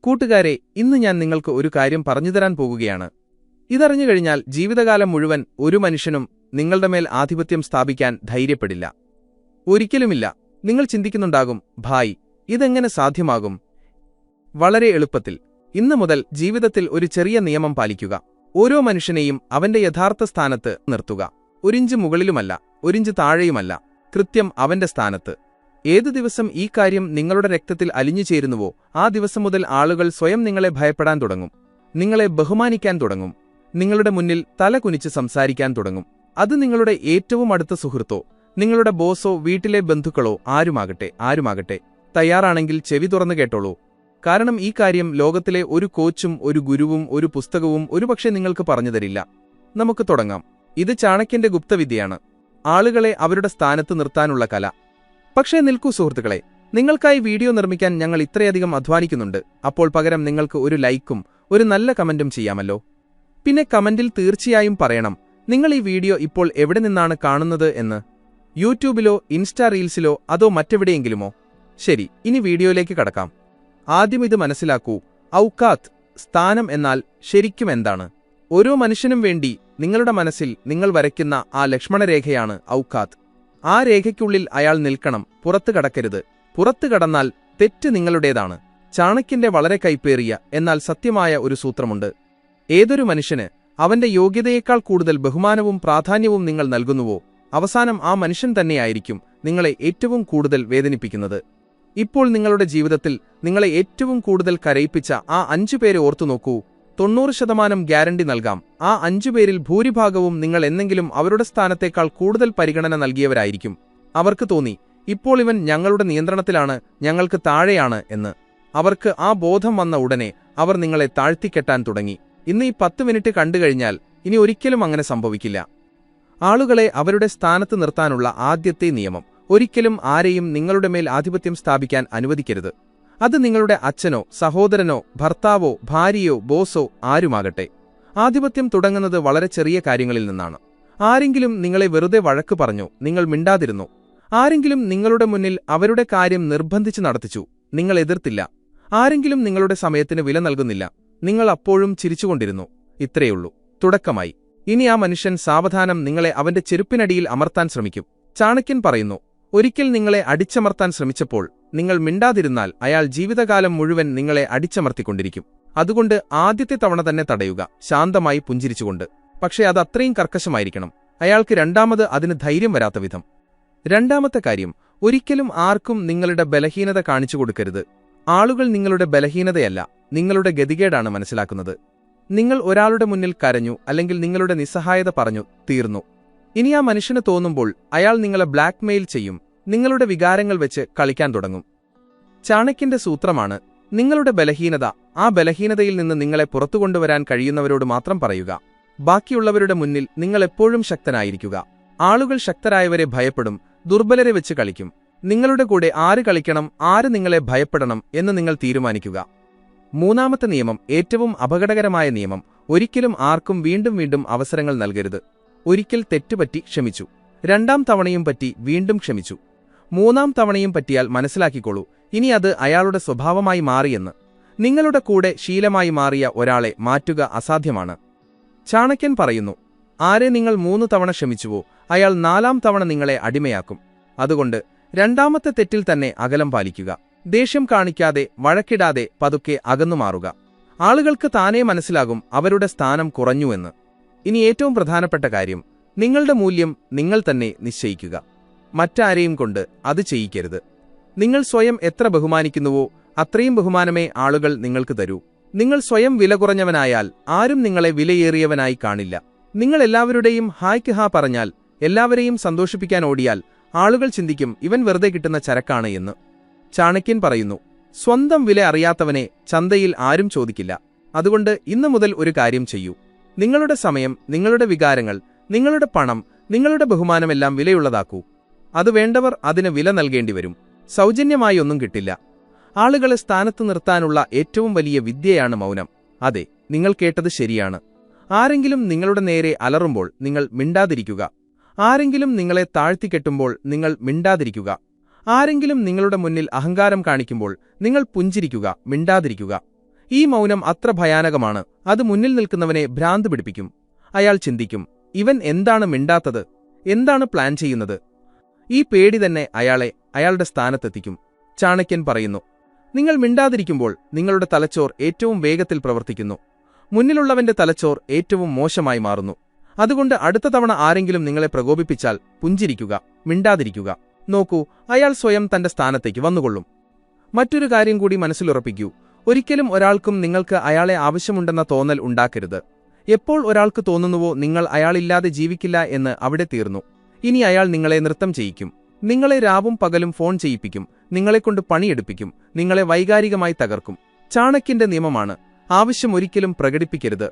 കൂട്ടുകാരെ, ഇന്ന് ഞാൻ നിങ്ങൾക്ക് ഒരു കാര്യം പറഞ്ഞുതരാൻ പോകുകയാണ്. ഇതറിഞ്ഞു കഴിഞ്ഞാൽ ജീവിതകാലം മുഴുവൻ ഒരു മനുഷ്യനും നിങ്ങളുടെ മേൽ ആധിപത്യം സ്ഥാപിക്കാൻ ധൈര്യപ്പെടില്ല. ഒരിക്കലുമില്ല. നിങ്ങൾ ചിന്തിക്കുന്നുണ്ടാകും, ഭായ്, ഇതെങ്ങനെ സാധ്യമാകും? വളരെ എളുപ്പത്തിൽ. ഇന്നു മുതൽ ജീവിതത്തിൽ ഒരു ചെറിയ നിയമം പാലിക്കുക. ഓരോ മനുഷ്യനെയും അവന്റെ യഥാർത്ഥ സ്ഥാനത്ത് നിർത്തുക. ഒരിഞ്ച് മുകളിലുമല്ല, ഒരിഞ്ച് താഴെയുമല്ല, കൃത്യം അവന്റെ സ്ഥാനത്ത്. ഏതു ദിവസം ഈ കാര്യം നിങ്ങളുടെ രക്തത്തിൽ അലിഞ്ഞു ചേരുന്നുവോ ആ ദിവസം മുതൽ ആളുകൾ സ്വയം നിങ്ങളെ ഭയപ്പെടാൻ തുടങ്ങും, നിങ്ങളെ ബഹുമാനിക്കാൻ തുടങ്ങും, നിങ്ങളുടെ മുന്നിൽ തല കുനിച്ച് സംസാരിക്കാൻ തുടങ്ങും. അത് നിങ്ങളുടെ ഏറ്റവും അടുത്ത സുഹൃത്തോ, നിങ്ങളുടെ ബോസോ, വീട്ടിലെ ബന്ധുക്കളോ ആരുമാകട്ടെ. തയ്യാറാണെങ്കിൽ ചെവി തുറന്നു കേട്ടോളൂ. കാരണം ഈ കാര്യം ലോകത്തിലെ ഒരു കോച്ചും ഒരു ഗുരുവും ഒരു പുസ്തകവും ഒരുപക്ഷെ നിങ്ങൾക്ക് പറഞ്ഞു തരില്ല. നമുക്ക് തുടങ്ങാം. ഇത് ചാണക്യന്റെ ഗുപ്തവിദ്യയാണ്, ആളുകളെ അവരുടെ സ്ഥാനത്ത് നിർത്താനുള്ള കല. പക്ഷേ നിൽക്കൂ സുഹൃത്തുക്കളെ, നിങ്ങൾക്കായി വീഡിയോ നിർമ്മിക്കാൻ ഞങ്ങൾ ഇത്രയധികം അധ്വാനിക്കുന്നുണ്ട്. അപ്പോൾ പകരം നിങ്ങൾക്ക് ഒരു ലൈക്കും ഒരു നല്ല കമന്റും ചെയ്യാമല്ലോ. പിന്നെ കമന്റിൽ തീർച്ചയായും പറയണം നിങ്ങൾ ഈ വീഡിയോ ഇപ്പോൾ എവിടെ നിന്നാണ് കാണുന്നത് എന്ന്. യൂട്യൂബിലോ ഇൻസ്റ്റാ റീൽസിലോ അതോ മറ്റെവിടെയെങ്കിലുമോ? ശരി, ഇനി വീഡിയോയിലേക്ക് കടക്കാം. ആദ്യം ഇത് മനസ്സിലാക്കൂ. ഔക്കാത്ത്, സ്ഥാനം എന്നാൽ ശരിക്കും എന്താണ്? ഓരോ മനുഷ്യനും വേണ്ടി നിങ്ങളുടെ മനസ്സിൽ നിങ്ങൾ വരയ്ക്കുന്ന ആ ലക്ഷ്മണരേഖയാണ് ഔക്കാത്ത്. ആ രേഖയ്ക്കുള്ളിൽ അയാൾ നിൽക്കണം, പുറത്തു കടക്കരുത്. പുറത്തു കടന്നാൽ തെറ്റ് നിങ്ങളുടേതാണ്. ചാണക്യന്റെ വളരെ കൈപ്പേറിയ എന്നാൽ സത്യമായ ഒരു സൂത്രമുണ്ട്. ഏതൊരു മനുഷ്യന് അവന്റെ യോഗ്യതയേക്കാൾ കൂടുതൽ ബഹുമാനവും പ്രാധാന്യവും നിങ്ങൾ നൽകുന്നുവോ, അവസാനം ആ മനുഷ്യൻ തന്നെയായിരിക്കും നിങ്ങളെ ഏറ്റവും കൂടുതൽ വേദനിപ്പിക്കുന്നത്. ഇപ്പോൾ നിങ്ങളുടെ ജീവിതത്തിൽ നിങ്ങളെ ഏറ്റവും കൂടുതൽ കരയിപ്പിച്ച ആ 5 പേരെ ഓർത്തുനോക്കൂ. 90% ഗ്യാരണ്ടി നൽകാം, ആ 5 പേരിൽ ഭൂരിഭാഗവും നിങ്ങൾ എന്നെങ്കിലും അവരുടെ സ്ഥാനത്തേക്കാൾ കൂടുതൽ പരിഗണന നൽകിയവരായിരിക്കും. അവർക്ക് തോന്നി, ഇപ്പോൾ ഇവൻ ഞങ്ങളുടെ നിയന്ത്രണത്തിലാണ്, ഞങ്ങൾക്ക് താഴെയാണ് എന്ന്. അവർക്ക് ആ ബോധം വന്ന ഉടനെ അവർ നിങ്ങളെ താഴ്ത്തിക്കെട്ടാൻ തുടങ്ങി. ഇന്ന് ഈ 10 മിനിറ്റ് കണ്ടുകഴിഞ്ഞാൽ ഇനി ഒരിക്കലും അങ്ങനെ സംഭവിക്കില്ല. ആളുകളെ അവരുടെ സ്ഥാനത്ത് നിർത്താനുള്ള ആദ്യത്തെ നിയമം: ഒരിക്കലും ആരെയും നിങ്ങളുടെ മേൽ ആധിപത്യം സ്ഥാപിക്കാൻ അനുവദിക്കരുത്. അത് നിങ്ങളുടെ അച്ഛനോ സഹോദരനോ ഭർത്താവോ ഭാര്യയോ ബോസോ ആരുമാകട്ടെ. ആധിപത്യം തുടങ്ങുന്നത് വളരെ ചെറിയ കാര്യങ്ങളിൽ നിന്നാണ്. ആരെങ്കിലും നിങ്ങളെ വെറുതെ വഴക്ക് പറഞ്ഞു, നിങ്ങൾ മിണ്ടാതിരുന്നു. ആരെങ്കിലും നിങ്ങളുടെ മുന്നിൽ അവരുടെ കാര്യം നിർബന്ധിച്ച് നടത്തിച്ചു, നിങ്ങൾ എതിർത്തില്ല. ആരെങ്കിലും നിങ്ങളുടെ സമയത്തിന് വില നൽകുന്നില്ല, നിങ്ങൾ അപ്പോഴും ചിരിച്ചുകൊണ്ടിരുന്നു. ഇത്രയുള്ളൂ, തുടക്കമായി. ഇനി ആ മനുഷ്യൻ സാവധാനം നിങ്ങളെ അവന്റെ ചെരുപ്പിനടിയിൽ അമർത്താൻ ശ്രമിക്കും. ചാണക്യൻ പറയുന്നു, ഒരിക്കൽ നിങ്ങളെ അടിച്ചമർത്താൻ ശ്രമിച്ചപ്പോൾ നിങ്ങൾ മിണ്ടാതിരുന്നാൽ അയാൾ ജീവിതകാലം മുഴുവൻ നിങ്ങളെ അടിച്ചമർത്തിക്കൊണ്ടിരിക്കും. അതുകൊണ്ട് ആദ്യത്തെ തവണ തന്നെ തടയുക, ശാന്തമായി പുഞ്ചിരിച്ചുകൊണ്ട്. പക്ഷേ അത് അത്രയും കർക്കശമായിരിക്കണം, അയാൾക്ക് രണ്ടാമത് അതിന് ധൈര്യം വരാത്ത വിധം. രണ്ടാമത്തെ കാര്യം, ഒരിക്കലും ആർക്കും നിങ്ങളുടെ ബലഹീനത കാണിച്ചു കൊടുക്കരുത്. ആളുകൾ നിങ്ങളുടെ ബലഹീനതയല്ല, നിങ്ങളുടെ ഗതികേടാണ് മനസ്സിലാക്കുന്നത്. നിങ്ങൾ ഒരാളുടെ മുന്നിൽ കരഞ്ഞു, അല്ലെങ്കിൽ നിങ്ങളുടെ നിസ്സഹായത പറഞ്ഞു, തീർന്നു. ഇനി ആ മനുഷ്യന് തോന്നുമ്പോൾ അയാൾ നിങ്ങളെ ബ്ലാക്ക്മെയിൽ ചെയ്യും, നിങ്ങളുടെ വികാരങ്ങൾ വെച്ച് കളിക്കാൻ തുടങ്ങും. ചാണക്യന്റെ സൂത്രമാണ്, നിങ്ങളുടെ ബലഹീനത, ആ ബലഹീനതയിൽ നിന്ന് നിങ്ങളെ പുറത്തുകൊണ്ടുവരാൻ കഴിയുന്നവരോട് മാത്രം പറയുക. ബാക്കിയുള്ളവരുടെ മുന്നിൽ നിങ്ങൾ എപ്പോഴും ശക്തനായിരിക്കുക. ആളുകൾ ശക്തരായവരെ ഭയപ്പെടും, ദുർബലരെ വെച്ച് കളിക്കും. നിങ്ങളുടെ കൂടെ ആര് കളിക്കണം, ആര് നിങ്ങളെ ഭയപ്പെടണം എന്ന് നിങ്ങൾ തീരുമാനിക്കുക. മൂന്നാമത്തെ നിയമം, ഏറ്റവും അപകടകരമായ നിയമം: ഒരിക്കലും ആർക്കും വീണ്ടും വീണ്ടും അവസരങ്ങൾ നൽകരുത്. ഒരിക്കൽ തെറ്റുപറ്റി ക്ഷമിച്ചു, 2ാം തവണയും പറ്റി വീണ്ടും ക്ഷമിച്ചു, 3ാം തവണയും പറ്റിയാൽ മനസ്സിലാക്കിക്കോളൂ, ഇനി അത് അയാളുടെ സ്വഭാവമായി മാറിയെന്ന്. നിങ്ങളുടെ കൂടെ ശീലമായി മാറിയ ഒരാളെ മാറ്റുക അസാധ്യമാണ്. ചാണക്യൻ പറയുന്നു, ആരെ നിങ്ങൾ 3 തവണ ക്ഷമിച്ചുവോ അയാൾ 4ാം തവണ നിങ്ങളെ അടിമയാക്കും. അതുകൊണ്ട് 2ാമത്തെ തെറ്റിൽ തന്നെ അകലം പാലിക്കുക. ദേഷ്യം കാണിക്കാതെ, വഴക്കിടാതെ, പതുക്കെ അകന്നുമാറുക. ആളുകൾക്ക് താനേ മനസ്സിലാകും അവരുടെ സ്ഥാനം കുറഞ്ഞുവെന്ന്. ഇനി ഏറ്റവും പ്രധാനപ്പെട്ട കാര്യം, നിങ്ങളുടെ മൂല്യം നിങ്ങൾ തന്നെ നിശ്ചയിക്കുക. മറ്റാരെയും കൊണ്ട് അത് ചെയ്യിക്കരുത്. നിങ്ങൾ സ്വയം എത്ര ബഹുമാനിക്കുന്നുവോ അത്രയും ബഹുമാനമേ ആളുകൾ നിങ്ങൾക്ക് തരൂ. നിങ്ങൾ സ്വയം വില കുറഞ്ഞവനായാൽ ആരും നിങ്ങളെ വിലയേറിയവനായി കാണില്ല. നിങ്ങൾ എല്ലാവരുടെയും ഹായ്ക്ക് ഹാ പറഞ്ഞാൽ, എല്ലാവരെയും സന്തോഷിപ്പിക്കാൻ ഓടിയാൽ ആളുകൾ ചിന്തിക്കും ഇവൻ വെറുതെ കിട്ടുന്ന ചരക്കാണ് എന്ന്. ചാണക്യൻ പറയുന്നു, സ്വന്തം വില അറിയാത്തവനെ ചന്തയിൽ ആരും ചോദിക്കില്ല. അതുകൊണ്ട് ഇന്നു മുതൽ ഒരു കാര്യം ചെയ്യൂ. നിങ്ങളുടെ സമയം, നിങ്ങളുടെ വികാരങ്ങൾ, നിങ്ങളുടെ പണം, നിങ്ങളുടെ ബഹുമാനമെല്ലാം വിലയുള്ളതാക്കൂ. അത് വേണ്ടവർ അതിന് വില നൽകേണ്ടി വരും. സൗജന്യമായി ഒന്നും കിട്ടില്ല. ആളുകളെ സ്ഥാനത്ത് നിർത്താനുള്ള ഏറ്റവും വലിയ വിദ്യയാണ് മൗനം. അതെ, നിങ്ങൾ കേട്ടത് ശരിയാണ്. ആരെങ്കിലും നിങ്ങളുടെ നേരെ അലറുമ്പോൾ നിങ്ങൾ മിണ്ടാതിരിക്കുക. ആരെങ്കിലും നിങ്ങളെ താഴ്ത്തിക്കെട്ടുമ്പോൾ നിങ്ങൾ മിണ്ടാതിരിക്കുക. ആരെങ്കിലും നിങ്ങളുടെ മുന്നിൽ അഹങ്കാരം കാണിക്കുമ്പോൾ നിങ്ങൾ പുഞ്ചിരിക്കുക, മിണ്ടാതിരിക്കുക. ഈ മൗനം അത്ര ഭയാനകമാണ്, അത് മുന്നിൽ നിൽക്കുന്നവനെ ഭ്രാന്ത് പിടിപ്പിക്കും. അയാൾ ചിന്തിക്കും, ഇവൻ എന്താണ് മിണ്ടാത്തത്, എന്താണ് പ്ലാൻ ചെയ്യുന്നത്? ഈ പേടി തന്നെ അയാളെ അയാളുടെ സ്ഥാനത്തെത്തിക്കും. ചാണക്യൻ പറയുന്നു, നിങ്ങൾ മിണ്ടാതിരിക്കുമ്പോൾ നിങ്ങളുടെ തലച്ചോർ ഏറ്റവും വേഗത്തിൽ പ്രവർത്തിക്കുന്നു. മുന്നിലുള്ളവന്റെ തലച്ചോർ ഏറ്റവും മോശമായി മാറുന്നു. അതുകൊണ്ട് അടുത്ത തവണ ആരെങ്കിലും നിങ്ങളെ പ്രകോപിപ്പിച്ചാൽ പുഞ്ചിരിക്കുക, മിണ്ടാതിരിക്കുക. നോക്കൂ, അയാൾ സ്വയം തന്റെ സ്ഥാനത്തേക്ക് വന്നുകൊള്ളും. മറ്റൊരു കാര്യം കൂടി മനസ്സിലുറപ്പിക്കൂ, ഒരിക്കലും ഒരാൾക്കും നിങ്ങൾക്ക് അയാളെ ആവശ്യമുണ്ടെന്ന തോന്നൽ ഉണ്ടാക്കരുത്. എപ്പോൾ ഒരാൾക്ക് തോന്നുന്നുവോ നിങ്ങൾ അയാളില്ലാതെ ജീവിക്കില്ല എന്ന് അവിടെ തീർന്നു. ഇനി അയാൾ നിങ്ങളെ നൃത്തം ചെയ്യിക്കും, നിങ്ങളെ രാവും പകലും ഫോൺ ചെയ്യിപ്പിക്കും, നിങ്ങളെക്കൊണ്ട് പണിയെടുപ്പിക്കും, നിങ്ങളെ വൈകാരികമായി തകർക്കും. ചാണക്യന്റെ നിയമമാണ്, ആവശ്യം ഒരിക്കലും പ്രകടിപ്പിക്കരുത്.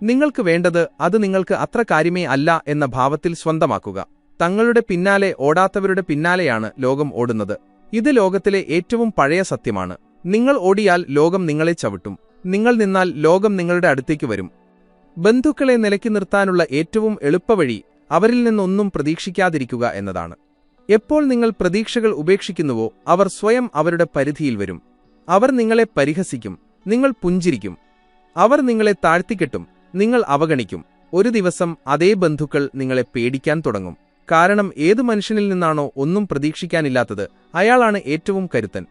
നിങ്ങൾക്ക് വേണ്ടത് അത് നിങ്ങൾക്ക് അത്ര കാര്യമേ അല്ല എന്ന ഭാവത്തിൽ സ്വന്തമാക്കുക. തങ്ങളുടെ പിന്നാലെ ഓടാത്തവരുടെ പിന്നാലെയാണ് ലോകം ഓടുന്നത്. ഇത് ലോകത്തിലെ ഏറ്റവും പഴയ സത്യമാണ്. നിങ്ങൾ ഓടിയാൽ ലോകം നിങ്ങളെ ചവിട്ടും, നിങ്ങൾ നിന്നാൽ ലോകം നിങ്ങളുടെ അടുത്തേക്ക് വരും. ബന്ധുക്കളെ നിലയ്ക്ക് നിർത്താനുള്ള ഏറ്റവും എളുപ്പവഴി അവരിൽ നിന്നൊന്നും പ്രതീക്ഷിക്കാതിരിക്കുക എന്നതാണ്. എപ്പോൾ നിങ്ങൾ പ്രതീക്ഷകൾ ഉപേക്ഷിക്കുന്നുവോ അവർ സ്വയം അവരുടെ പരിധിയിൽ വരും. അവർ നിങ്ങളെ പരിഹസിക്കും, നിങ്ങൾ പുഞ്ചിരിക്കും. അവർ നിങ്ങളെ താഴ്ത്തിക്കെട്ടും, നിങ്ങൾ അവഗണിക്കും. ഒരു ദിവസം അതേ ബന്ധുക്കൾ നിങ്ങളെ പേടിക്കാൻ തുടങ്ങും. കാരണം ഏതു മനുഷ്യനിൽ നിന്നാണോ ഒന്നും പ്രതീക്ഷിക്കാനില്ലാത്തത് അയാളാണ് ഏറ്റവും കരുത്തൻ.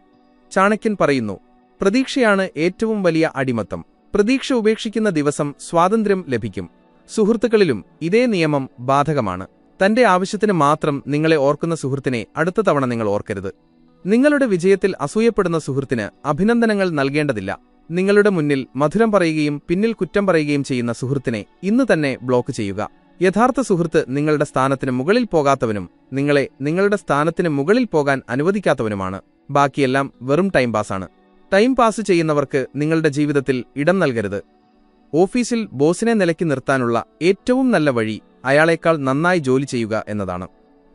ചാണക്യൻ പറയുന്നു, പ്രതീക്ഷയാണ് ഏറ്റവും വലിയ അടിമത്തം. പ്രതീക്ഷ ഉപേക്ഷിക്കുന്ന ദിവസം സ്വാതന്ത്ര്യം ലഭിക്കും. സുഹൃത്തുക്കളിലും ഇതേ നിയമം ബാധകമാണ്. തന്റെ ആവശ്യത്തിന് മാത്രം നിങ്ങളെ ഓർക്കുന്ന സുഹൃത്തിനെ അടുത്ത തവണ നിങ്ങൾ ഓർക്കരുത്. നിങ്ങളുടെ വിജയത്തിൽ അസൂയപ്പെടുന്ന സുഹൃത്തിന് അഭിനന്ദനങ്ങൾ നൽകേണ്ടതില്ല. നിങ്ങളുടെ മുന്നിൽ മധുരം പറയുകയും പിന്നിൽ കുറ്റം പറയുകയും ചെയ്യുന്ന സുഹൃത്തിനെ ഇന്ന് തന്നെ ബ്ലോക്ക് ചെയ്യുക. യഥാർത്ഥ സുഹൃത്ത് നിങ്ങളുടെ സ്ഥാനത്തിന് മുകളിൽ പോകാത്തവനും നിങ്ങളെ നിങ്ങളുടെ സ്ഥാനത്തിന് മുകളിൽ പോകാൻ അനുവദിക്കാത്തവനുമാണ്. ബാക്കിയെല്ലാം വെറും ടൈം പാസാണ്. ടൈം പാസ് ചെയ്യുന്നവർക്ക് നിങ്ങളുടെ ജീവിതത്തിൽ ഇടം നൽകരുത്. ഓഫീസിൽ ബോസിനെ നിലയ്ക്ക് നിർത്താനുള്ള ഏറ്റവും നല്ല വഴി അയാളേക്കാൾ നന്നായി ജോലി ചെയ്യുക എന്നതാണ്.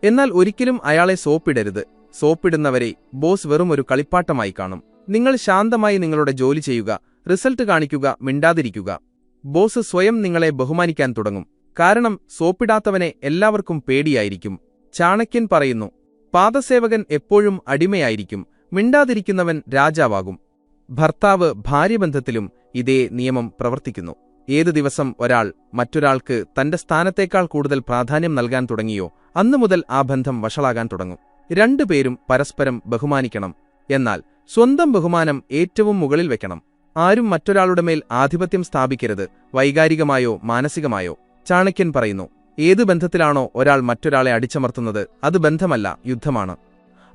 എന്നാൽ ഒരിക്കലും അയാളെ സോപ്പിടരുത്. സോപ്പിടുന്നവരെ ബോസ് വെറും ഒരു കളിപ്പാട്ടമായി കാണും. നിങ്ങൾ ശാന്തമായി നിങ്ങളുടെ ജോലി ചെയ്യുക, റിസൾട്ട് കാണിക്കുക, മിണ്ടാതിരിക്കുക. ബോസ് സ്വയം നിങ്ങളെ ബഹുമാനിക്കാൻ തുടങ്ങും. കാരണം സോപ്പിടാത്തവനെ എല്ലാവർക്കും പേടിയായിരിക്കും. ചാണക്യൻ പറയുന്നു, പാദസേവകൻ എപ്പോഴും അടിമയായിരിക്കും, മിണ്ടാതിരിക്കുന്നവൻ രാജാവാകും. ഭർത്താവ് ഭാര്യബന്ധത്തിലും ഇതേ നിയമം പ്രവർത്തിക്കുന്നു. ഏതു ദിവസം ഒരാൾ മറ്റൊരാൾക്ക് തന്റെ സ്ഥാനത്തേക്കാൾ കൂടുതൽ പ്രാധാന്യം നൽകാൻ തുടങ്ങിയോ അന്നുമുതൽ ആ ബന്ധം വഷളാകാൻ തുടങ്ങും. രണ്ടുപേരും പരസ്പരം ബഹുമാനിക്കണം. എന്നാൽ സ്വന്തം ബഹുമാനം ഏറ്റവും മുകളിൽ വെക്കണം. ആരും മറ്റൊരാളുടെ മേൽ ആധിപത്യം സ്ഥാപിക്കരുത്, വൈകാരികമായോ മാനസികമായോ. ചാണക്യൻ പറയുന്നു, ഏതു ബന്ധത്തിലാണോ ഒരാൾ മറ്റൊരാളെ അടിച്ചമർത്തുന്നത് അത് ബന്ധമല്ല, യുദ്ധമാണ്.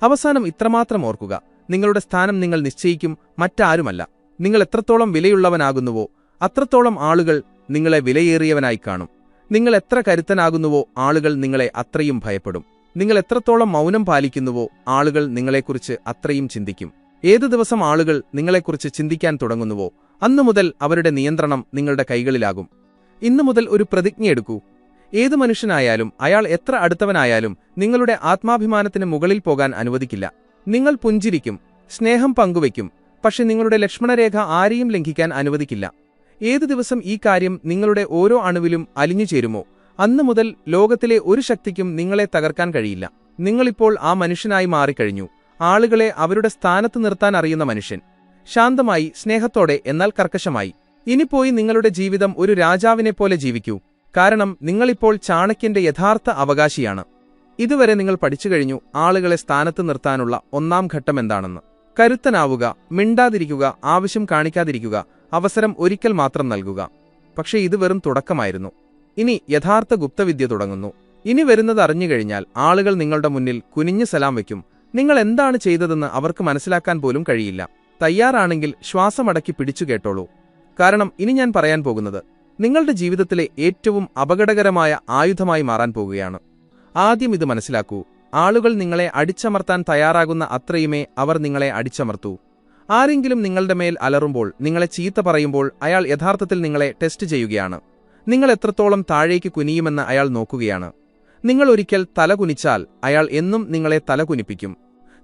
അവസാനം ഇത്രമാത്രം ഓർക്കുക, നിങ്ങളുടെ സ്ഥാനം നിങ്ങൾ നിശ്ചയിക്കും, മറ്റാരുമല്ല. നിങ്ങൾ എത്രത്തോളം വിലയുള്ളവനാകുന്നുവോ അത്രത്തോളം ആളുകൾ നിങ്ങളെ വിലയേറിയവനായി കാണും. നിങ്ങൾ എത്ര കരുത്തനാകുന്നുവോ ആളുകൾ നിങ്ങളെ അത്രയും ഭയപ്പെടും. നിങ്ങൾ എത്രത്തോളം മൗനം പാലിക്കുന്നുവോ ആളുകൾ നിങ്ങളെക്കുറിച്ച് അത്രയും ചിന്തിക്കും. ഏതു ദിവസം ആളുകൾ നിങ്ങളെക്കുറിച്ച് ചിന്തിക്കാൻ തുടങ്ങുന്നുവോ അന്നുമുതൽ അവരുടെ നിയന്ത്രണം നിങ്ങളുടെ കൈകളിലാകും. ഇന്നു മുതൽ ഒരു പ്രതിജ്ഞയെടുക്കൂ. ഏതു മനുഷ്യനായാലും അയാൾ എത്ര അടുത്തവനായാലും നിങ്ങളുടെ ആത്മാഭിമാനത്തിന് മുകളിൽ പോകാൻ അനുവദിക്കില്ല. നിങ്ങൾ പുഞ്ചിരിക്കും, സ്നേഹം പങ്കുവയ്ക്കും, പക്ഷെ നിങ്ങളുടെ ലക്ഷ്മണരേഖ ആരെയും ലംഘിക്കാൻ അനുവദിക്കില്ല. ഏതു ദിവസം ഈ കാര്യം നിങ്ങളുടെ ഓരോ അണുവിലും അലിഞ്ഞുചേരുമോ അന്നുമുതൽ ലോകത്തിലെ ഒരു ശക്തിക്കും നിങ്ങളെ തകർക്കാൻ കഴിയില്ല. നിങ്ങളിപ്പോൾ ആ മനുഷ്യനായി മാറിക്കഴിഞ്ഞു. ആളുകളെ അവരുടെ സ്ഥാനത്ത് നിർത്താൻ അറിയുന്ന മനുഷ്യൻ. ശാന്തമായി, സ്നേഹത്തോടെ, എന്നാൽ കർക്കശമായി. ഇനി പോയി നിങ്ങളുടെ ജീവിതം ഒരു രാജാവിനെപ്പോലെ ജീവിക്കൂ. കാരണം നിങ്ങളിപ്പോൾ ചാണക്യന്റെ യഥാർത്ഥ അവകാശിയാണ്. ഇതുവരെ നിങ്ങൾ പഠിച്ചു കഴിഞ്ഞു ആളുകളെ സ്ഥാനത്ത് നിർത്താനുള്ള ഒന്നാം ഘട്ടം എന്താണെന്ന്. കരുത്തനാവുക, മിണ്ടാതിരിക്കുക, ആവശ്യം കാണിക്കാതിരിക്കുക, അവസരം ഒരിക്കൽ മാത്രം നൽകുക. പക്ഷേ ഇത് വെറും തുടക്കമായിരുന്നു. ഇനി യഥാർത്ഥ ഗുപ്തവിദ്യ തുടങ്ങുന്നു. ഇനി വരുന്നത് അറിഞ്ഞുകഴിഞ്ഞാൽ ആളുകൾ നിങ്ങളുടെ മുന്നിൽ കുനിഞ്ഞു സലാം വയ്ക്കും. നിങ്ങൾ എന്താണ് ചെയ്തതെന്ന് അവർക്ക് മനസ്സിലാക്കാൻ പോലും കഴിയില്ല. തയ്യാറാണെങ്കിൽ ശ്വാസമടക്കി പിടിച്ചു കേട്ടോളൂ. കാരണം ഇനി ഞാൻ പറയാൻ പോകുന്നത് നിങ്ങളുടെ ജീവിതത്തിലെ ഏറ്റവും അപകടകരമായ ആയുധമായി മാറാൻ പോകുകയാണ്. ആദ്യം ഇത് മനസ്സിലാക്കൂ, ആളുകൾ നിങ്ങളെ അടിച്ചമർത്താൻ തയ്യാറാകുന്ന അത്രയുമേ അവർ നിങ്ങളെ അടിച്ചമർത്തൂ. ആരെങ്കിലും നിങ്ങളുടെ മേൽ അലറുമ്പോൾ, നിങ്ങളെ ചീത്ത പറയുമ്പോൾ അയാൾ യഥാർത്ഥത്തിൽ നിങ്ങളെ ടെസ്റ്റ് ചെയ്യുകയാണ്. നിങ്ങൾ എത്രത്തോളം താഴേക്ക് കുനിയുമെന്ന് അയാൾ നോക്കുകയാണ്. നിങ്ങൾ ഒരിക്കൽ തല കുനിച്ചാൽ അയാൾ എന്നും നിങ്ങളെ തല കുനിപ്പിക്കും.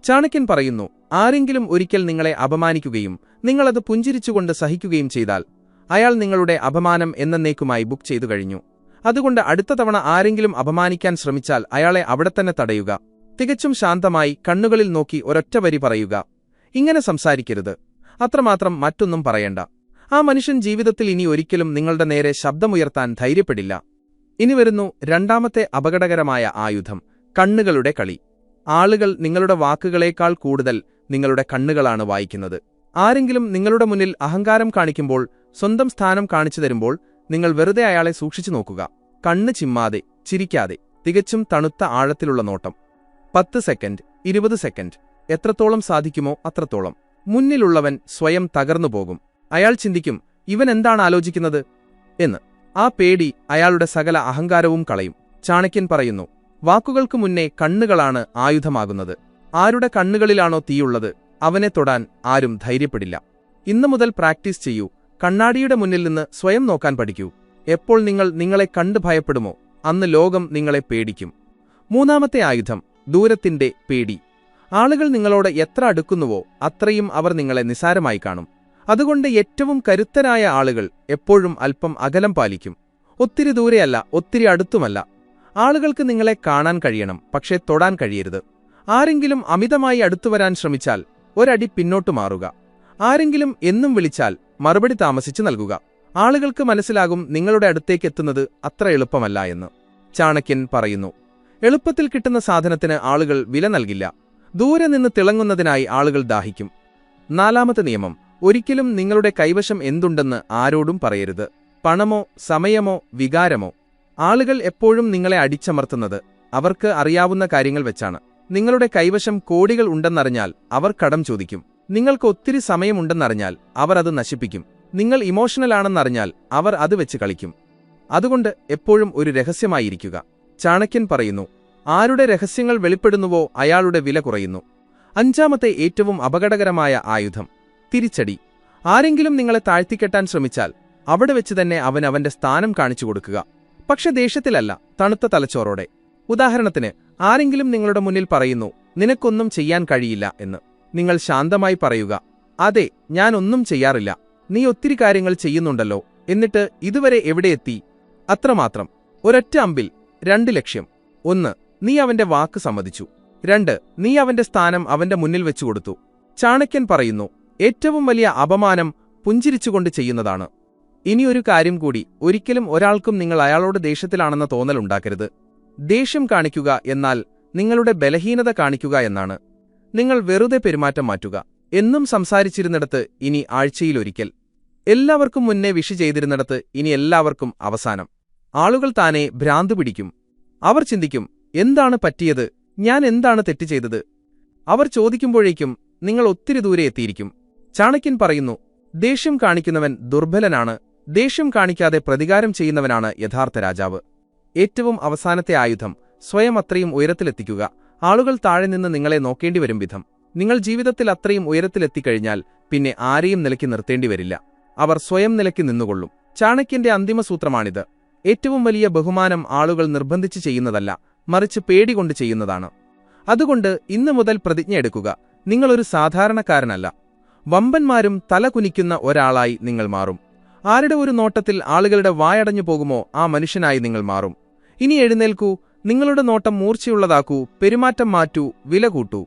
ചാണക്യൻ പറയുന്നു, ആരെങ്കിലും ഒരിക്കൽ നിങ്ങളെ അപമാനിക്കുകയും നിങ്ങളത് പുഞ്ചിരിച്ചുകൊണ്ട് സഹിക്കുകയും ചെയ്താൽ അയാൾ നിങ്ങളുടെ അപമാനം എന്നേക്കുമായി ബുക്ക് ചെയ്തു കഴിഞ്ഞു. അതുകൊണ്ട് അടുത്ത തവണ ആരെങ്കിലും അപമാനിക്കാൻ ശ്രമിച്ചാൽ അയാളെ അവിടെത്തന്നെ തടയുക. തികച്ചും ശാന്തമായി കണ്ണുകളിൽ നോക്കി ഒരൊറ്റ വരി പറയുക, ഇങ്ങനെ സംസാരിക്കരുത്, അത്രമാത്രം, മറ്റൊന്നും പറയണ്ട. ആ മനുഷ്യൻ ജീവിതത്തിൽ ഇനി ഒരിക്കലും നിങ്ങളുടെ നേരെ ശബ്ദമുയർത്താൻ ധൈര്യപ്പെടില്ല. ഇനി വരുന്നു രണ്ടാമത്തെ അപകടകരമായ ആയുധം, കണ്ണുകളുടെ കളി. ആളുകൾ നിങ്ങളുടെ വാക്കുകളേക്കാൾ കൂടുതൽ നിങ്ങളുടെ കണ്ണുകളാണ് വായിക്കുന്നത്. ആരെങ്കിലും നിങ്ങളുടെ മുന്നിൽ അഹങ്കാരം കാണിക്കുമ്പോൾ, സ്വന്തം സ്ഥാനം കാണിച്ചു തരുമ്പോൾ നിങ്ങൾ വെറുതെ അയാളെ സൂക്ഷിച്ചു നോക്കുക. കണ്ണ് ചിമ്മാതെ, ചിരിക്കാതെ, തികച്ചും തണുത്ത ആഴത്തിലുള്ള നോട്ടം. 10 സെക്കൻഡ്, 20 സെക്കൻഡ്, എത്രത്തോളം സാധിക്കുമോ അത്രത്തോളം. മുന്നിലുള്ളവൻ സ്വയം തകർന്നുപോകും. അയാൾ ചിന്തിക്കും, ഇവൻ എന്താണ് ആലോചിക്കുന്നത് എന്ന്. ആ പേടി അയാളുടെ സകല അഹങ്കാരവും കളയും. ചാണക്യൻ പറയുന്നു, വാക്കുകൾക്കു മുന്നേ കണ്ണുകളാണ് ആയുധമാകുന്നത്. ആരുടെ കണ്ണുകളിലാണോ തീയുള്ളത് അവനെ തൊടാൻ ആരും ധൈര്യപ്പെടില്ല. ഇന്നു മുതൽ പ്രാക്ടീസ് ചെയ്യൂ. കണ്ണാടിയുടെ മുന്നിൽ നിന്ന് സ്വയം നോക്കാൻ പഠിക്കൂ. എപ്പോൾ നിങ്ങൾ നിങ്ങളെ കണ്ട് ഭയപ്പെടുമോ അന്ന് ലോകം നിങ്ങളെ പേടിക്കും. മൂന്നാമത്തെ ആയുധം, ദൂരത്തിന്റെ പേടി. ആളുകൾ നിങ്ങളോട് എത്ര അടുക്കുന്നുവോ അത്രയും അവർ നിങ്ങളെ നിസാരമായി കാണും. അതുകൊണ്ട് ഏറ്റവും കരുത്തരായ ആളുകൾ എപ്പോഴും അല്പം അകലം പാലിക്കും. ഒത്തിരി ദൂരെയല്ല, ഒത്തിരി അടുത്തുമല്ല. ആളുകൾക്ക് നിങ്ങളെ കാണാൻ കഴിയണം, പക്ഷേ തൊടാൻ കഴിയരുത്. ആരെങ്കിലും അമിതമായി അടുത്തുവരാൻ ശ്രമിച്ചാൽ ഒരടി പിന്നോട്ടു മാറുക. ആരെങ്കിലും എന്നും വിളിച്ചാൽ മറുപടി താമസിച്ചു നൽകുക. ആളുകൾക്ക് മനസ്സിലാകും നിങ്ങളുടെ അടുത്തേക്കെത്തുന്നത് അത്ര എളുപ്പമല്ല എന്ന്. ചാണക്യൻ പറയുന്നു, എളുപ്പത്തിൽ കിട്ടുന്ന സാധനത്തിന് ആളുകൾ വില നൽകില്ല. ദൂരെ നിന്ന് തിളങ്ങുന്നതിനായി ആളുകൾ ദാഹിക്കും. നാലാമത്തെ നിയമം, ഒരിക്കലും നിങ്ങളുടെ കൈവശം എന്തുണ്ടെന്ന് ആരോടും പറയരുത്. പണമോ സമയമോ വികാരമോ. ആളുകൾ എപ്പോഴും നിങ്ങളെ അടിച്ചമർത്തുന്നത് അവർക്ക് അറിയാവുന്ന കാര്യങ്ങൾ വെച്ചാണ്. നിങ്ങളുടെ കൈവശം കോടികൾ ഉണ്ടെന്നറിഞ്ഞാൽ അവർ കടം ചോദിക്കും. നിങ്ങൾക്ക് ഒത്തിരി സമയമുണ്ടെന്നറിഞ്ഞാൽ അവർ അത് നശിപ്പിക്കും. നിങ്ങൾ ഇമോഷണലാണെന്നറിഞ്ഞാൽ അവർ അത് വെച്ച് കളിക്കും. അതുകൊണ്ട് എപ്പോഴും ഒരു രഹസ്യമായിരിക്കുക. ചാണക്യൻ പറയുന്നു, ആരുടെ രഹസ്യങ്ങൾ വെളിപ്പെടുന്നുവോ അയാളുടെ വില കുറയുന്നു. അഞ്ചാമത്തെ ഏറ്റവും അപകടകരമായ ആയുധം, തിരിച്ചടി. ആരെങ്കിലും നിങ്ങളെ താഴ്ത്തിക്കെട്ടാൻ ശ്രമിച്ചാൽ അവിടെ വെച്ച് തന്നെ അവന്റെ സ്ഥാനം കാണിച്ചു കൊടുക്കുക. പക്ഷെ ദേഷ്യത്തിലല്ല, തണുത്ത തലച്ചോറോടെ. ഉദാഹരണത്തിന്, ആരെങ്കിലും നിങ്ങളുടെ മുന്നിൽ പറയുന്നു, നിനക്കൊന്നും ചെയ്യാൻ കഴിയില്ല എന്ന്. നിങ്ങൾ ശാന്തമായി പറയുക, അതെ, ഞാൻ ഒന്നും ചെയ്യാറില്ല. നീ ഒത്തിരി കാര്യങ്ങൾ ചെയ്യുന്നുണ്ടല്ലോ, എന്നിട്ട് ഇതുവരെ എവിടെയെത്തി? അത്രമാത്രം. ഒരൊറ്റ അമ്പിൽ 2 ലക്ഷ്യം. 1, നീ അവന്റെ വാക്ക് സമ്മതിച്ചു. 2, നീ അവന്റെ സ്ഥാനം അവന്റെ മുന്നിൽ വെച്ചുകൊടുത്തു. ചാണക്യൻ പറയുന്നു, ഏറ്റവും വലിയ അപമാനം പുഞ്ചിരിച്ചുകൊണ്ട് ചെയ്യുന്നതാണ്. ഇനിയൊരു കാര്യം കൂടി, ഒരിക്കലും ഒരാൾക്കും നിങ്ങൾ അയാളോട് ദേഷ്യത്തിലാണെന്ന തോന്നലുണ്ടാക്കരുത്. ദേഷ്യം കാണിക്കുക എന്നാൽ നിങ്ങളുടെ ബലഹീനത കാണിക്കുക എന്നാണ്. നിങ്ങൾ വെറുതെ പെരുമാറ്റം മാറ്റുക. എന്നും സംസാരിച്ചിരുന്നിടത്ത് ഇനി ആഴ്ചയിലൊരിക്കൽ. എല്ലാവർക്കും മുന്നേ വിഷ് ചെയ്തിരുന്നിടത്ത് ഇനി എല്ലാവർക്കും അവസാനം. ആളുകൾ താനെ ഭ്രാന്തു പിടിക്കും. അവർ ചിന്തിക്കും, എന്താണ് പറ്റിയത്, ഞാൻ എന്താണ് തെറ്റ് ചെയ്തത്? അവർ ചോദിക്കുമ്പോഴേക്കും നിങ്ങൾ ഒത്തിരി ദൂരെ എത്തിയിരിക്കും. ചാണക്യൻ പറയുന്നു, ദേഷ്യം കാണിക്കുന്നവൻ ദുർബലനാണ്. ദേഷ്യം കാണിക്കാതെ പ്രതികാരം ചെയ്യുന്നവനാണ് യഥാർത്ഥ രാജാവ്. ഏറ്റവും അവസാനത്തെ ആയുധം, സ്വയം അത്രയും ഉയരത്തിലെത്തിക്കുക. ആളുകൾ താഴെ നിന്ന് നിങ്ങളെ നോക്കേണ്ടി വരും വിധം. നിങ്ങൾ ജീവിതത്തിൽ അത്രയും ഉയരത്തിലെത്തിക്കഴിഞ്ഞാൽ പിന്നെ ആരെയും നിലയ്ക്ക് നിർത്തേണ്ടി വരില്ല. അവർ സ്വയം നിലയ്ക്ക് നിന്നുകൊള്ളും. ചാണക്യന്റെ അന്തിമസൂത്രമാണിത്. ഏറ്റവും വലിയ ബഹുമാനം ആളുകൾ നിർബന്ധിച്ച് ചെയ്യുന്നതല്ല, മറിച്ച് പേടികൊണ്ട് ചെയ്യുന്നതാണ്. അതുകൊണ്ട് ഇന്നു മുതൽ പ്രതിജ്ഞ എടുക്കുക, നിങ്ങളൊരു സാധാരണക്കാരനല്ല. വമ്പന്മാരും തല കുനിക്കുന്ന ഒരാളായി നിങ്ങൾ മാറും. ആരുടെ ഒരു നോട്ടത്തിൽ ആളുകളുടെ വായടഞ്ഞു പോകുമോ ആ മനുഷ്യനായി നിങ്ങൾ മാറും. ഇനി എഴുന്നേൽക്കൂ, നിങ്ങളുടെ നോട്ടം മൂർച്ചയുള്ളതാക്കൂ, പെരുമാറ്റം മാറ്റൂ, വില കൂട്ടൂ.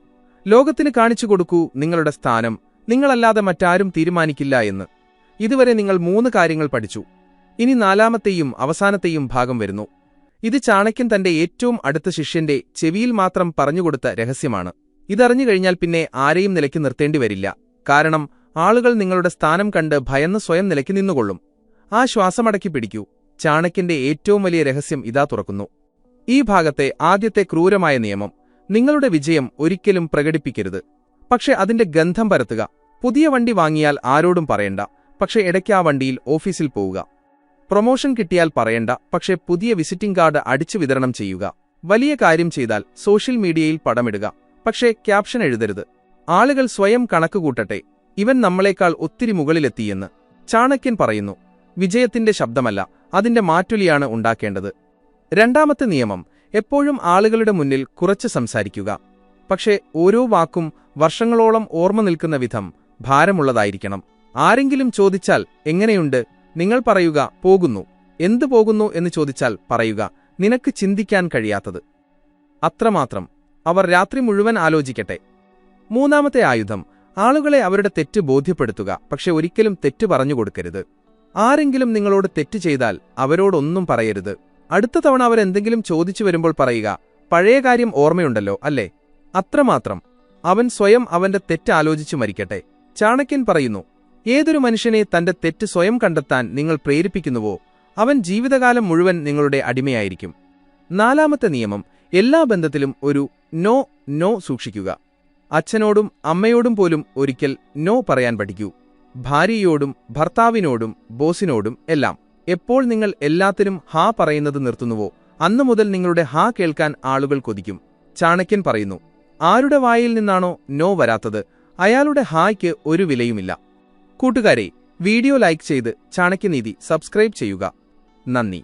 ലോകത്തിന് കാണിച്ചു കൊടുക്കൂ നിങ്ങളുടെ സ്ഥാനം. നിങ്ങളല്ലാതെ മറ്റാരും തീരുമാനിക്കില്ല എന്ന്. ഇതുവരെ നിങ്ങൾ 3 കാര്യങ്ങൾ പഠിച്ചു. ഇനി 4ാമത്തെയും അവസാനത്തെയും ഭാഗം വരുന്നു. ഇത് ചാണക്യൻ തന്റെ ഏറ്റവും അടുത്ത ശിഷ്യന്റെ ചെവിയിൽ മാത്രം പറഞ്ഞുകൊടുത്ത രഹസ്യമാണ്. ഇതറിഞ്ഞു കഴിഞ്ഞാൽ പിന്നെ ആരെയും നിലയ്ക്ക് നിർത്തേണ്ടി വരില്ല. കാരണം ആളുകൾ നിങ്ങളുടെ സ്ഥാനം കണ്ട് ഭയന്ന് സ്വയം നിലയ്ക്ക് നിന്നുകൊള്ളും. ആ ശ്വാസമടക്കി പിടിക്കൂ. ചാണക്യന്റെ ഏറ്റവും വലിയ രഹസ്യം ഇതാ തുറക്കുന്നു. ഈ ഭാഗത്തെ ആദ്യത്തെ ക്രൂരമായ നിയമം, നിങ്ങളുടെ വിജയം ഒരിക്കലും പ്രകടിപ്പിക്കരുത്. പക്ഷെ അതിന്റെ ഗന്ധം പരത്തുക. പുതിയ വണ്ടി വാങ്ങിയാൽ ആരോടും പറയണ്ട, പക്ഷെ ഇടയ്ക്ക് ആ വണ്ടിയിൽ ഓഫീസിൽ പോവുക. പ്രൊമോഷൻ കിട്ടിയാൽ പറയണ്ട, പക്ഷെ പുതിയ വിസിറ്റിംഗ് കാർഡ് അടിച്ചു വിതരണം ചെയ്യുക. വലിയ കാര്യം ചെയ്താൽ സോഷ്യൽ മീഡിയയിൽ പടമിടുക, പക്ഷേ ക്യാപ്ഷൻ എഴുതരുത്. ആളുകൾ സ്വയം കണക്കുകൂട്ടട്ടെ, ഇവൻ നമ്മളെക്കാൾ ഒത്തിരി മുകളിലെത്തിയെന്ന്. ചാണക്യൻ പറയുന്നു, വിജയത്തിന്റെ ശബ്ദമല്ല, അതിന്റെ മാറ്റൊലിയാണ് ഉണ്ടാക്കേണ്ടത്. 2ാമത്തെ നിയമം, എപ്പോഴും ആളുകളുടെ മുന്നിൽ കുറച്ച് സംസാരിക്കുക. പക്ഷേ ഓരോ വാക്കും വർഷങ്ങളോളം ഓർമ്മ നിൽക്കുന്ന വിധം ഭാരമുള്ളതായിരിക്കണം. ആരെങ്കിലും ചോദിച്ചാൽ എങ്ങനെയുണ്ട്, നിങ്ങൾ പറയുക പോകുന്നു. എന്തു പോകുന്നു എന്ന് ചോദിച്ചാൽ പറയുക നിനക്ക് ചിന്തിക്കാൻ കഴിയാത്തത്. അത്രമാത്രം. അവർ രാത്രി മുഴുവൻ ആലോചിക്കട്ടെ. 3ാമത്തെ ആയുധം, ആളുകളെ അവരുടെ തെറ്റ് ബോധ്യപ്പെടുത്തുക, പക്ഷെ ഒരിക്കലും തെറ്റ് പറഞ്ഞുകൊടുക്കരുത്. ആരെങ്കിലും നിങ്ങളോട് തെറ്റ് ചെയ്താൽ അവരോടൊന്നും പറയരുത്. അടുത്ത തവണ അവരെന്തെങ്കിലും ചോദിച്ചു വരുമ്പോൾ പറയുക, പഴയ കാര്യം ഓർമ്മയുണ്ടല്ലോ അല്ലേ, അത്രമാത്രം. അവൻ സ്വയം അവന്റെ തെറ്റ് ആലോചിച്ചു മരിക്കട്ടെ. ചാണക്യൻ പറയുന്നു, ഏതൊരു മനുഷ്യനെ തന്റെ തെറ്റ് സ്വയം കണ്ടെത്താൻ നിങ്ങൾ പ്രേരിപ്പിക്കുന്നുവോ അവൻ ജീവിതകാലം മുഴുവൻ നിങ്ങളുടെ അടിമയായിരിക്കും. 4ാമത്തെ നിയമം, എല്ലാ ബന്ധത്തിലും ഒരു നോ സൂക്ഷിക്കുക. അച്ഛനോടും അമ്മയോടും പോലും ഒരിക്കൽ നോ പറയാൻ പഠിക്കൂ. ഭാര്യയോടും ഭർത്താവിനോടും ബോസിനോടും എല്ലാം. എപ്പോൾ നിങ്ങൾ എല്ലാത്തിനും ഹാ പറയുന്നത് നിർത്തുന്നുവോ അന്നുമുതൽ നിങ്ങളുടെ ഹാ കേൾക്കാൻ ആളുകൾ കൊതിക്കും. ചാണക്യൻ പറയുന്നു, ആരുടെ വായിൽ നിന്നാണോ നോ വരാത്തത് അയാളുടെ ഹായ്ക്ക് ഒരു വിലയുമില്ല. കൂട്ടുകാരെ, വീഡിയോ ലൈക്ക് ചെയ്ത് ചാണക്യനീതി സബ്സ്ക്രൈബ് ചെയ്യുക. നന്ദി.